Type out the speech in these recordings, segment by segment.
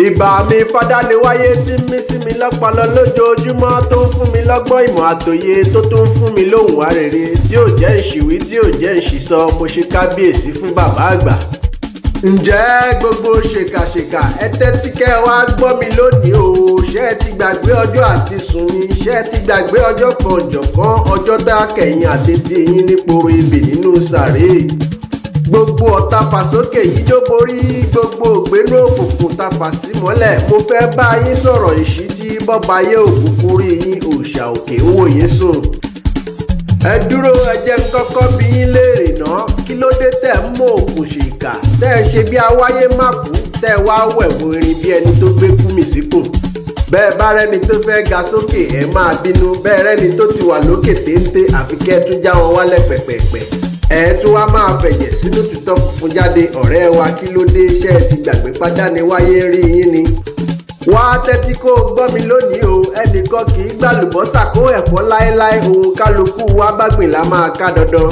ìbà mi fàdániwáyé tí ń mí sí mi lọ́pọlọ lójoojúmọ́ tó ń fún mi lọ́gbọ́n ìmọ̀ àtòye tó tún ń fún mi lóhùn arére tí ò jẹ́ ìṣìwí tí ò jẹ́ ìṣìsọ mo ṣe kábíyèsí fún bàbá àgbà. ǹjẹ́ gbogbo ṣèkàṣèkà ẹ tẹ́tí kẹ́ ẹ wá gbọ́ mi lónìí o. ṣé ẹ ti gbàgbé ọjọ́ àti sùn ni? ṣé ẹ ti gbàgbé ọjọ́ kan ọ̀jọ̀kan ọjọ́ tá a kẹ̀yìn àtètè yín níporo ebè nínú sàréè? gbogbo ọ̀tá fàsókè yìí ló borí gbogbo ògbénú òkùnkùn tá fà sí mọ́lẹ̀. mo fẹ́ bá yín sọ̀rọ̀ ìṣítí bọ́ba yé òkùnkùn rí yín òòṣà òkè ń wòye sùn. ẹ dúró ẹ jẹ́ kọ́kọ́ bí yín léèrè náà kí ló dé tẹ̀ ń mọ òkùn ṣèkà tẹ́ ẹ ṣe bí awáyé má kú tẹ́ ẹ wá wẹ̀wò irin bí ẹni tó gbé kúmì síkùn. bẹ́ẹ̀ bá rẹ́ni tó fẹ́ ga sókè ẹ máa bínú, bẹ́ẹ̀ rẹ́ni tó ti wà lókè téńté àfi kẹ́ tún já wọn wálẹ̀ pẹ̀pẹ̀pẹ̀. ẹ tún wá máa fẹ̀jẹ̀ sínú tutọ́ funfun jáde. ọ̀rẹ́ wa kí ló dé? ṣé ẹ ti gbàgbé fàdániwáyé rí yín ni? wá tẹ́tí kó o gbọ́ mi lónìí o. ẹnìkan kì í gbàlùbọ́sà kó ẹ̀fọ́ láéláé. òun kálukú wa bá gbìn la máa ká dandan.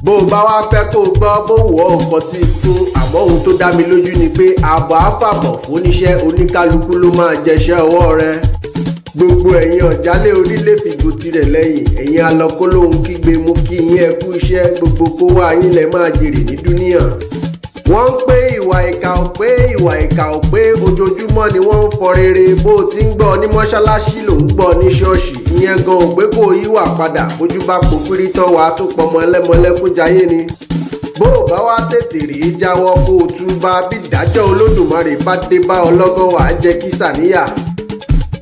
bó o bá wá fẹ́ kó o gbọ́ bó wù ọ́ nǹkan tí fún, àmọ́ ohun tó dá mi lójú ni pé àbọ̀ àfàbọ̀ fóníṣẹ́ oníkálukú ló máa jẹṣẹ́ ọwọ́ rẹ. gbogbo ẹ̀yin ọ̀jálẹ̀ onílé fìgò tirẹ̀ lẹ́yìn, ẹ̀yin alọ́kólóhùn kígbe mú kí yín ẹ kú iṣẹ́, gbogbo kó wá yín lẹ máa jèrè ní dúníà. wọ́n ń pé ìwà ìkà ò pé, ìwà ìkà ò pé, ojoojúmọ́ ni wọ́n ń fọ rere. bó o ti ń gbọ́ ní mọ́ṣáláṣí ló ń gbọ́ ní ṣọ́ọ̀ṣì, ìyẹn gan ò pé kó o yíwà padà. bójú bá po pírítọ́ wa tó pọmọ ẹlẹ́mọlẹ́kún jayé ni. bó o bá wá tètè rí jáwọ́ kó o túbá, bí ìdájọ́ olódùmarè bá dé bá ọlọ́gán wàá jẹ́ kí sàníyà.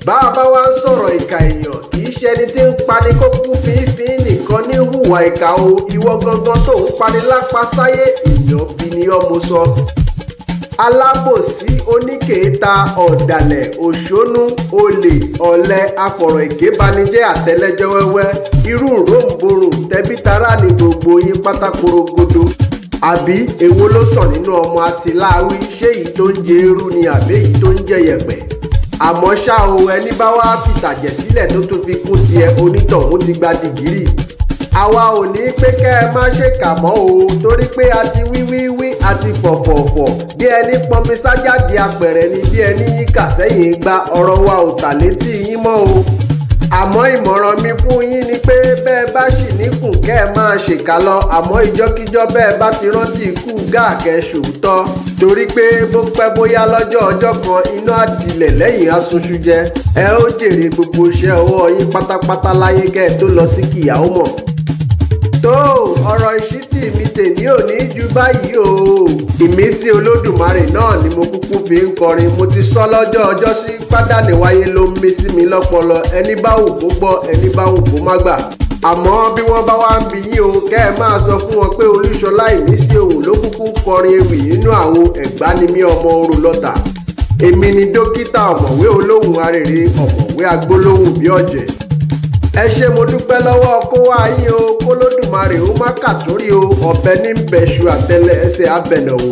bá a bá wá ń sọ̀rọ̀ ìkà èèyàn kì í ṣe ẹni tí ń pani kó kú fínfín nìkan ní hùwà ìkà o. ìwọ gangan tó ń pani lápá sáyé èèyàn bí ni ọmọ sọ. alábòsí, oníkèéta, ọ̀dàlẹ̀, òṣónú, olè, ọ̀lẹ, afọ̀rọ̀ ìkébanijẹ́ àtẹlẹ́jọ́ wẹ́wẹ́, irú ròǹborùn tẹbítara ní gbogbo yín pátákórógódó. àbí èwo ló sọ nínú ọmọ àtìláwí? ṣé èyí tó ń jẹ eérú ni àbí èyí tó ń jẹ yẹ̀pẹ̀? àmọ́ ṣá o, ẹni bá wá fìtàjẹ̀ sílẹ̀ tó tún fi kún tiẹ̀ onítọ̀hún ti gba dìgírì. àwa ò ní pé kẹ́ ẹ má ṣèkà mọ́ o, torí pé a ti wí a ti fọ̀fọ̀fọ̀ bí ẹni pọnmi sájáde apẹ̀rẹ̀ ni bí ẹni yíkà sẹ́yìn gba ọ̀rọ̀ wa ò tà létí yín mọ́ o. àmọ́ ìmọ̀ràn mi fún yín ni pé bẹ́ẹ̀ bá ṣì níkùn kẹ́ ẹ máa ṣèkà lọ, àmọ́ ìjọ́kíjọ́ bẹ́ẹ̀ bá ti rántí ikú gáàkẹ́ ṣòótọ́, torí pé bó pẹ́ bóyá lọ́jọ́ ọjọ́ kan iná àdìlẹ̀ lẹ́yìn asunṣu jẹ. ẹ ó jèrè gbogbo iṣẹ́ ọwọ́ yín pátápátá láyé kẹ́ ẹ tó lọ sí kìyàwó mọ̀. tó ọ̀rọ̀ ìṣítí mi tèmi ò ní ju báyìí o. ìmísí olódùmarè náà ni mo kúkú fi ń kọrin. mo ti sọ lọ́jọ́ ọjọ́ sí fàdániwáyé ló ń mí sí mi lọ́pọlọ. ẹni bá wù kó gbọ́, ẹni bá wù kó má gbà. àmọ́ bí wọ́n bá wá ń bi yín o, kẹ́ ẹ máa sọ fún wọn pé olúṣọlá ìmísí òun ló kúkú kọrin ewì nínú àwo ẹ̀gbá ni mí ọmọ orò lọ́tà. èmi ni dókítà ọ̀mọ̀wé olóhùn arèrè, ọ̀mọ̀wé agbólóhùn bí ọ̀jẹ̀. ẹ ṣé mo dúpẹ́ lọ́wọ́ kó wá yín o, kólódùmarè ó má kàtórí o, ọ̀bẹ ní bẹ̀ṣù àtẹlẹ ẹsẹ̀ abẹ̀nà o.